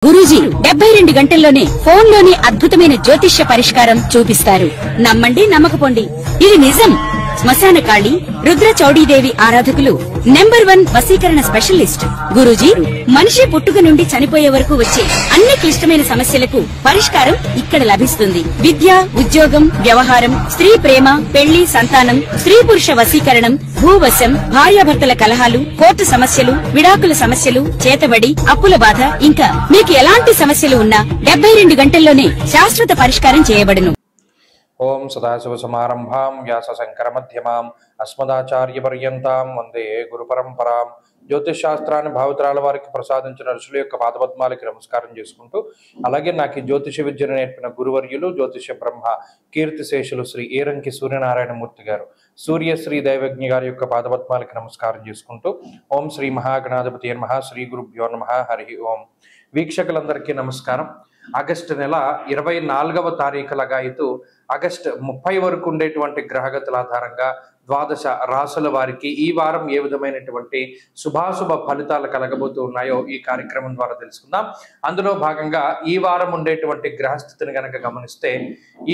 గురూజీ 72 గంటల్లోనే ఫోన్ లోని అద్భుతమైన జ్యోతిష్య పరిష్కారం చూపిస్తారు. నమ్మండి, నమ్మకపోండి, ఇది నిజం. శ్మశాన కాళి రుద్ర చౌడీదేవి ఆరాధకులు నంబర్ 1 వశీకరణ స్పెషలిస్ట్. గురూజీ మనిషి పుట్టుక నుండి చనిపోయే వరకు వచ్చే అన్ని క్లిష్టమైన సమస్యలకు పరిష్కారం ఇక్కడ లభిస్తుంది. విద్య, ఉద్యోగం, వ్యవహారం, స్త్రీ ప్రేమ, పెళ్లి, సంతానం, స్త్రీ పురుష వశీకరణం, భూవశం, భార్యాభర్తల కలహాలు, కోర్టు సమస్యలు, విడాకుల సమస్యలు, చేతబడి, అప్పుల బాధ, ఇంకా మీకు ఎలాంటి సమస్యలు ఉన్నా 72 గంటల్లోనే శాశ్వత పరిష్కారం చేయబడును. ఓం సదాశివ సమారంభాం వ్యాస శంకర మధ్యమాం అస్మదాచార్య పర్యంతాం వందే గురు పరంపరాం. జ్యోతిష్ శాస్త్రాన్ని భావితరాల వారికి ప్రసాదించిన ఋషుల యొక్క పాదపద్మాలకి నమస్కారం చేసుకుంటూ, అలాగే నాకు ఈ జ్యోతిష విద్యను నేర్పిన గురువర్యులు జ్యోతిష బ్రహ్మ కీర్తిశేషులు శ్రీ ఏరంకి సూర్యనారాయణమూర్తి గారు, సూర్యశ్రీ దైవజ్ఞ గారి యొక్క పాదపద్మాలకి నమస్కారం చేసుకుంటూ, ఓం శ్రీ మహాగణాధిపతి నమః, శ్రీ గురుభ్యో నమః, హరి ఓం. వీక్షకులందరికీ నమస్కారం. ఆగస్టు నెల 24వ తారీఖు లగాయతు ఆగస్టు 30 వరకు ఉండేటువంటి గ్రహగతుల ఆధారంగా ద్వాదశ రాసుల వారికి ఈ వారం ఏ విధమైనటువంటి శుభాశుభ ఫలితాలు కలగబోతూ ఉన్నాయో ఈ కార్యక్రమం ద్వారా తెలుసుకుందాం. అందులో భాగంగా ఈ వారం ఉండేటువంటి గ్రహస్థితిని గనక గమనిస్తే,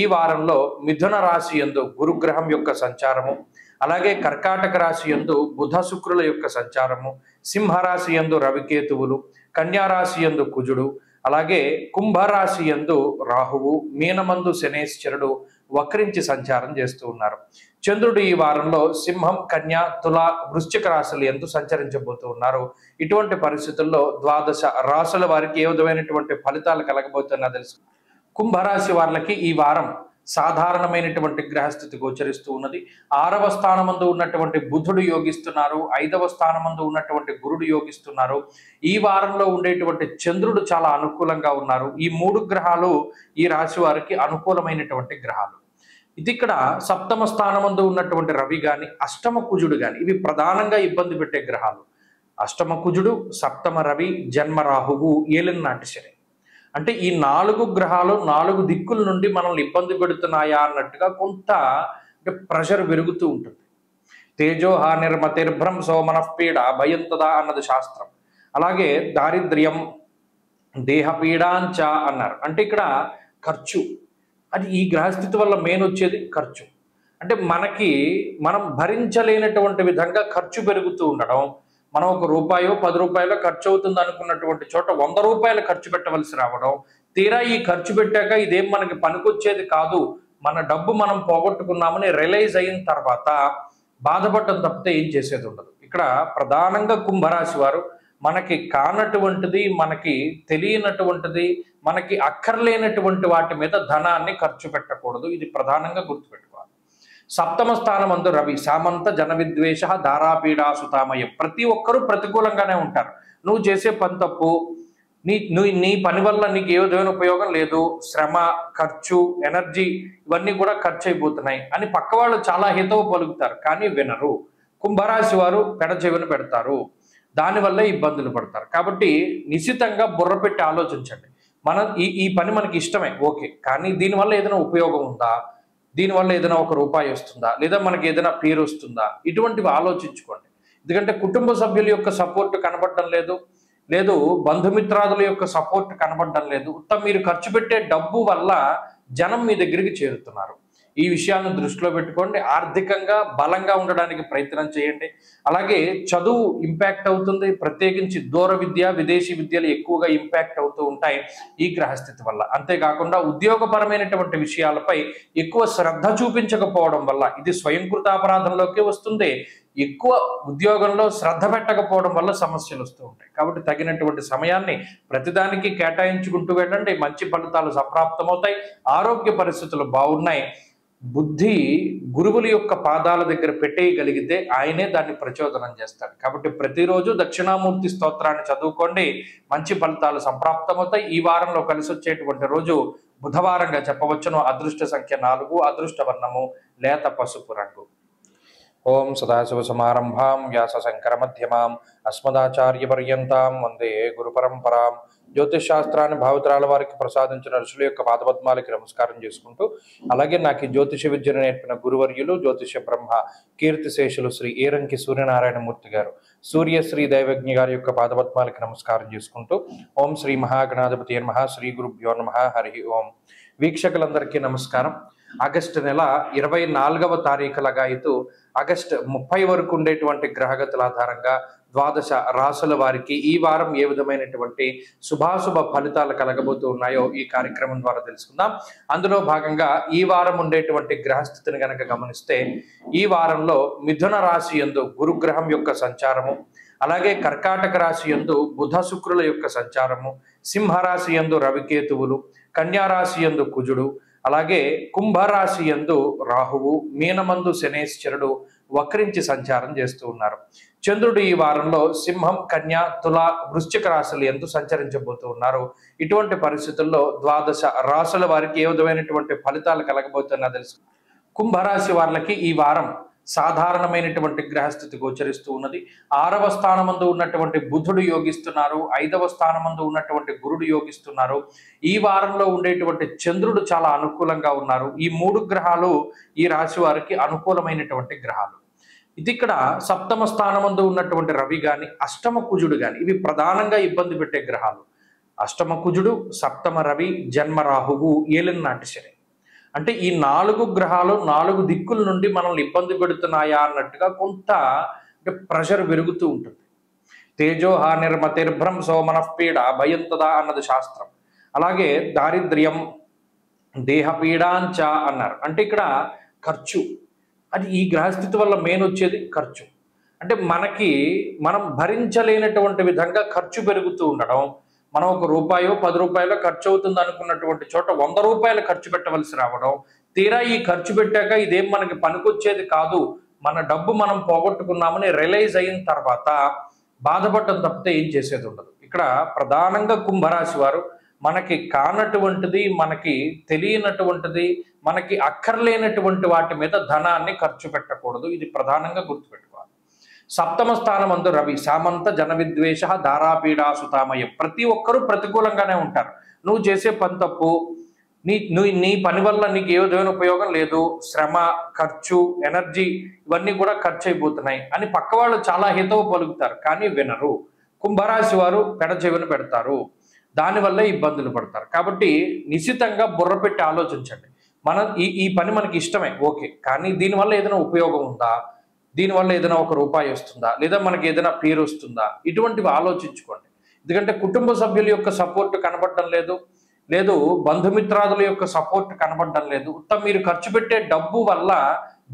ఈ వారంలో మిథున రాశి యందు గురుగ్రహం యొక్క సంచారము, అలాగే కర్కాటక రాశి యందు బుధ శుక్రుల యొక్క సంచారము, సింహరాశి యందు రవికేతువులు, కన్యారాశి యందు కుజుడు, అలాగే కుంభరాశి యందు రాహువు, మీనమందు శనేశ్వరుడు వక్రించి సంచారం చేస్తూ ఉన్నారు. చంద్రుడు ఈ వారంలో సింహం, కన్య, తుల, వృశ్చిక రాశులు యందు సంచరించబోతూ ఉన్నారు. ఇటువంటి పరిస్థితుల్లో ద్వాదశ రాశుల వారికి ఏ విధమైనటువంటి ఫలితాలు కలగబోతున్నా తెలుసు. కుంభరాశి వారికి ఈ వారం సాధారణమైనటువంటి గ్రహస్థితి గోచరిస్తూ ఉన్నది. 6వ స్థానమందు ఉన్నటువంటి బుధుడు యోగిస్తున్నారు, 5వ స్థానమందు ఉన్నటువంటి గురుడు యోగిస్తున్నారు. ఈ వారంలో ఉండేటువంటి చంద్రుడు చాలా అనుకూలంగా ఉన్నారు. ఈ 3 గ్రహాలు ఈ రాశి వారికి అనుకూలమైనటువంటి గ్రహాలు. ఇది ఇక్కడ 7వ స్థానమందు ఉన్నటువంటి రవి గాని, అష్టమ కుజుడు గాని, ఇవి ప్రధానంగా ఇబ్బంది పెట్టే గ్రహాలు. అష్టమ కుజుడు, 7వ రవి, జన్మ రాహువు, ఏలినాటి శని. అంటే ఈ 4 గ్రహాలు 4 దిక్కుల నుండి మనల్ని ఇబ్బంది పెడుతున్నాయా అన్నట్టుగా కొంత ప్రెషర్ పెరుగుతూ ఉంటుంది. తేజో హానిర్మతిర్భ్రంశో మనఃపీడ భయంతదా అన్నది శాస్త్రం. అలాగే దారిద్ర్యం, దేహపీడాంచ అన్నారు. అంటే ఇక్కడ ఖర్చు, అది ఈ గ్రహస్థితి వల్ల మెయిన్ వచ్చేది ఖర్చు. అంటే మనం భరించలేనటువంటి విధంగా ఖర్చు పెరుగుతూ ఉండడం. మనం 1 రూపాయో 10 రూపాయలో ఖర్చు అవుతుంది అనుకున్నటువంటి చోట 100 రూపాయలు ఖర్చు పెట్టవలసి రావడం. తీరా ఈ ఖర్చు పెట్టాక ఇదేం మనకి పనికొచ్చేది కాదు, మన డబ్బు మనం పోగొట్టుకున్నామని రియలైజ్ అయిన తర్వాత బాధపడటం తప్పితే ఏం చేసేది ఉండదు. ఇక్కడ ప్రధానంగా కుంభరాశి వారు మనకి కానటువంటిది, మనకి తెలియనటువంటిది, మనకి అక్కర్లేనటువంటి వాటి మీద ధనాన్ని ఖర్చు పెట్టకూడదు. ఇది ప్రధానంగా గుర్తుపెట్టుకోవాలి. 7వ స్థానమందు రవి, సామంత జన విద్వేష ధారాపీడా సుతామయ. ప్రతి ఒక్కరూ ప్రతికూలంగానే ఉంటారు. నువ్వు చేసే పని తప్పు, నీ పని వల్ల నీకు ఏ విధమైన ఉపయోగం లేదు, శ్రమ, ఖర్చు, ఎనర్జీ ఇవన్నీ కూడా ఖర్చు అయిపోతున్నాయి అని పక్క వాళ్ళు చాలా హితవు పలుకుతారు, కానీ వినరు. కుంభరాశి వారు పెడచెవిన పెడతారు, దానివల్ల ఇబ్బందులు పడతారు. కాబట్టి నిశ్చితంగా బుర్ర పెట్టి ఆలోచించండి. ఈ పని మనకి ఇష్టమే, ఓకే, కానీ దీనివల్ల ఏదైనా ఉపయోగం ఉందా, దీనివల్ల ఏదైనా 1 రూపాయి వస్తుందా, లేదా మనకి ఏదైనా పేరు వస్తుందా, ఇటువంటివి ఆలోచించుకోండి. ఎందుకంటే కుటుంబ సభ్యుల యొక్క సపోర్ట్ కనబడడం లేదు, బంధుమిత్రాదుల యొక్క సపోర్ట్ కనబడడం లేదు. మీరు ఖర్చు పెట్టే డబ్బు వల్ల జనం మీ దగ్గరికి చేరుతున్నారు. ఈ విషయాలను దృష్టిలో పెట్టుకోండి. ఆర్థికంగా బలంగా ఉండడానికి ప్రయత్నం చేయండి. అలాగే చదువు ఇంపాక్ట్ అవుతుంది, ప్రత్యేకించి దూర విద్య, విదేశీ విద్యలు ఎక్కువగా ఇంపాక్ట్ అవుతూ ఉంటాయి ఈ గ్రహస్థితి వల్ల. అంతేకాకుండా ఉద్యోగపరమైనటువంటి విషయాలపై ఎక్కువ శ్రద్ధ చూపించకపోవడం వల్ల ఇది స్వయంకృతాపరాధంలోకి వస్తుంది. ఎక్కువ ఉద్యోగంలో శ్రద్ధ పెట్టకపోవడం వల్ల సమస్యలు వస్తూ ఉంటాయి. కాబట్టి తగినటువంటి సమయాన్ని ప్రతిదానికి కేటాయించుకుంటూ వెళ్ళండి. మంచి ఫలితాలు సంప్రాప్తమవుతాయి. ఆరోగ్య పరిస్థితులు బాగున్నాయి. బుద్ధి గురువుల యొక్క పాదాల దగ్గర పెట్టేయగలిగితే ఆయనే దాన్ని ప్రచోదనం చేస్తాడు. కాబట్టి ప్రతిరోజు దక్షిణామూర్తి స్తోత్రాన్ని చదువుకోండి, మంచి ఫలితాలు సంప్రాప్తమవుతాయి. ఈ వారంలో కలిసి వచ్చేటువంటి రోజు బుధవారంగా చెప్పవచ్చును. అదృష్ట సంఖ్య 4, అదృష్ట వర్ణము లేత పసుపు రంగు. ఓం సదాశివ సమారంభాం వ్యాస శంకర మధ్యమాం అస్మదాచార్య పర్యంతాం వందే గురు పరంపరాం. జ్యోతిష్ శాస్త్రాన్ని భావితరాల వారికి ప్రసాదించిన ఋషుల యొక్క పాదపద్మాలకి నమస్కారం చేసుకుంటూ, అలాగే నాకు ఈ జ్యోతిష విద్యను నేర్పిన గురువర్యులు జ్యోతిష బ్రహ్మ కీర్తిశేషులు శ్రీ ఏరంకి సూర్యనారాయణమూర్తి గారు, సూర్యశ్రీ దైవజ్ఞ గారి యొక్క పాదపద్మాలకి నమస్కారం చేసుకుంటూ ఓం శ్రీ మహాగణాధిపతి నమః, శ్రీ గురుభ్యో నమః, హరి ఓం. వీక్షకులందరికీ నమస్కారం. ఆగస్టు నెల 24వ తారీఖు లగాయతు ఆగస్టు 30 వరకు ఉండేటువంటి గ్రహగతుల ఆధారంగా ద్వాదశ రాసుల వారికి ఈ వారం ఏ విధమైనటువంటి శుభాశుభ ఫలితాలు కలగబోతూ ఉన్నాయో ఈ కార్యక్రమం ద్వారా తెలుసుకుందాం. అందులో భాగంగా ఈ వారం ఉండేటువంటి గ్రహస్థితిని గనక గమనిస్తే, ఈ వారంలో మిథున రాశి యందు గురుగ్రహం యొక్క సంచారము, అలాగే కర్కాటక రాశి యందు బుధ శుక్రుల యొక్క సంచారము, సింహరాశి యందు రవికేతువులు, కన్యారాశి యందు కుజుడు, అలాగే కుంభరాశి యందు రాహువు, మీనమందు శనేశ్వరుడు వక్రించి సంచారం చేస్తూ ఉన్నారు. చంద్రుడు ఈ వారంలో సింహం, కన్య, తుల, వృశ్చిక రాశులు యందు సంచరించబోతూ ఉన్నారు. ఇటువంటి పరిస్థితుల్లో ద్వాదశ రాశుల వారికి ఏ విధమైనటువంటి ఫలితాలు కలగబోతున్నా తెలుసు. కుంభరాశి వారికి ఈ వారం సాధారణమైనటువంటి గ్రహస్థితి గోచరిస్తూ ఉన్నది. 6వ స్థానమందు ఉన్నటువంటి బుధుడు యోగిస్తున్నారు, 5వ స్థానమందు ఉన్నటువంటి గురుడు యోగిస్తున్నారు. ఈ వారంలో ఉండేటువంటి చంద్రుడు చాలా అనుకూలంగా ఉన్నారు. ఈ 3 గ్రహాలు ఈ రాశి వారికి అనుకూలమైనటువంటి గ్రహాలు. ఇది ఇక్కడ 7వ స్థానమందు ఉన్నటువంటి రవి గాని, అష్టమ కుజుడు గాని, ఇవి ప్రధానంగా ఇబ్బంది పెట్టే గ్రహాలు. అష్టమ కుజుడు, 7వ రవి, జన్మ రాహువు, ఏలినాటి శని. అంటే ఈ 4 గ్రహాలు 4 దిక్కుల నుండి మనల్ని ఇబ్బంది పెడుతున్నాయా అన్నట్టుగా కొంత ప్రెషర్ పెరుగుతూ ఉంటుంది. తేజోహ నిర్మతిర్భ్రంశో మనఃపీడ భయంతదా అన్నది శాస్త్రం. అలాగే దారిద్ర్యం, దేహపీడాంచ అన్నారు. అంటే ఇక్కడ ఖర్చు, అది ఈ గ్రహస్థితి వల్ల మెయిన్ వచ్చేది ఖర్చు. అంటే మనం భరించలేనటువంటి విధంగా ఖర్చు పెరుగుతూ ఉండడం. మనం 1 రూపాయో 10 రూపాయలో ఖర్చు అవుతుంది అనుకున్నటువంటి చోట 100 రూపాయలు ఖర్చు పెట్టవలసి రావడం. తీరా ఈ ఖర్చు పెట్టాక ఇదేం మనకి పనికొచ్చేది కాదు, మన డబ్బు మనం పోగొట్టుకున్నామని రియలైజ్ అయిన తర్వాత బాధపడటం తప్పితే ఏం చేసేది ఉండదు. ఇక్కడ ప్రధానంగా కుంభరాశి వారు మనకి కానటువంటిది, మనకి తెలియనటువంటిది, మనకి అక్కర్లేనటువంటి వాటి మీద ధనాన్ని ఖర్చు పెట్టకూడదు. ఇది ప్రధానంగా గుర్తుపెట్టుకోవాలి. 7వ స్థానమందు రవి, సామంత జన విద్వేష ధారాపీడా సుతామయ. ప్రతి ఒక్కరూ ప్రతికూలంగానే ఉంటారు. నువ్వు చేసే పని తప్పు, నీ పని వల్ల నీకు ఏ విధమైన ఉపయోగం లేదు, శ్రమ, ఖర్చు, ఎనర్జీ ఇవన్నీ కూడా ఖర్చు అయిపోతున్నాయి అని పక్క వాళ్ళు చాలా హితవు పలుకుతారు, కానీ వినరు. కుంభరాశి వారు పెడచెవిన పెడతారు, దానివల్ల ఇబ్బందులు పడతారు. కాబట్టి నిశ్చితంగా బుర్ర పెట్టి ఆలోచించండి. ఈ పని మనకి ఇష్టమే, ఓకే, కానీ దీనివల్ల ఏదైనా ఉపయోగం ఉందా, దీనివల్ల ఏదైనా 1 రూపాయి వస్తుందా, లేదా మనకి ఏదైనా పేరు వస్తుందా, ఇటువంటివి ఆలోచించుకోండి. ఎందుకంటే కుటుంబ సభ్యుల యొక్క సపోర్ట్ కనబడడం లేదు, బంధుమిత్రాదుల యొక్క సపోర్ట్ కనబడడం లేదు. మీరు ఖర్చు పెట్టే డబ్బు వల్ల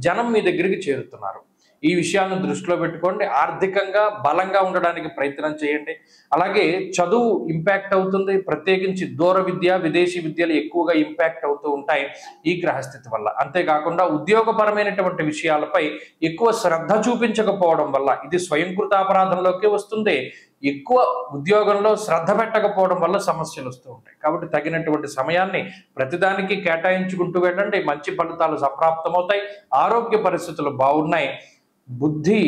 జనం మీ దగ్గరికి చేరుతున్నారు. ఈ విషయాలను దృష్టిలో పెట్టుకోండి. ఆర్థికంగా బలంగా ఉండడానికి ప్రయత్నం చేయండి. అలాగే చదువు ఇంపాక్ట్ అవుతుంది, ప్రత్యేకించి దూర విద్య, విదేశీ విద్యలు ఎక్కువగా ఇంపాక్ట్ అవుతూ ఉంటాయి ఈ గ్రహస్థితి వల్ల. అంతేకాకుండా ఉద్యోగపరమైనటువంటి విషయాలపై ఎక్కువ శ్రద్ధ చూపించకపోవడం వల్ల ఇది స్వయంకృతాపరాధంలోకి వస్తుంది. ఎక్కువ ఉద్యోగంలో శ్రద్ధ పెట్టకపోవడం వల్ల సమస్యలు వస్తూ ఉంటాయి. కాబట్టి తగినటువంటి సమయాన్ని ప్రతిదానికి కేటాయించుకుంటూ వెళ్ళండి. మంచి ఫలితాలు సంప్రాప్తమవుతాయి. ఆరోగ్య పరిస్థితులు బాగున్నాయి. బుద్ధి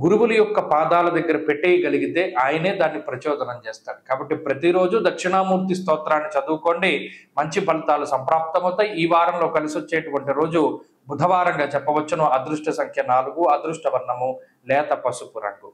గురువుల యొక్క పాదాల దగ్గర పెట్టేయగలిగితే ఆయనే దాన్ని ప్రచోదనం చేస్తాడు. కాబట్టి ప్రతిరోజు దక్షిణామూర్తి స్తోత్రాన్ని చదువుకోండి, మంచి ఫలితాలు సంప్రాప్తమవుతాయి. ఈ వారంలో కలిసి వచ్చేటువంటి రోజు బుధవారంగా చెప్పవచ్చును. అదృష్ట సంఖ్య 4, అదృష్ట వర్ణము లేత పసుపు రంగు.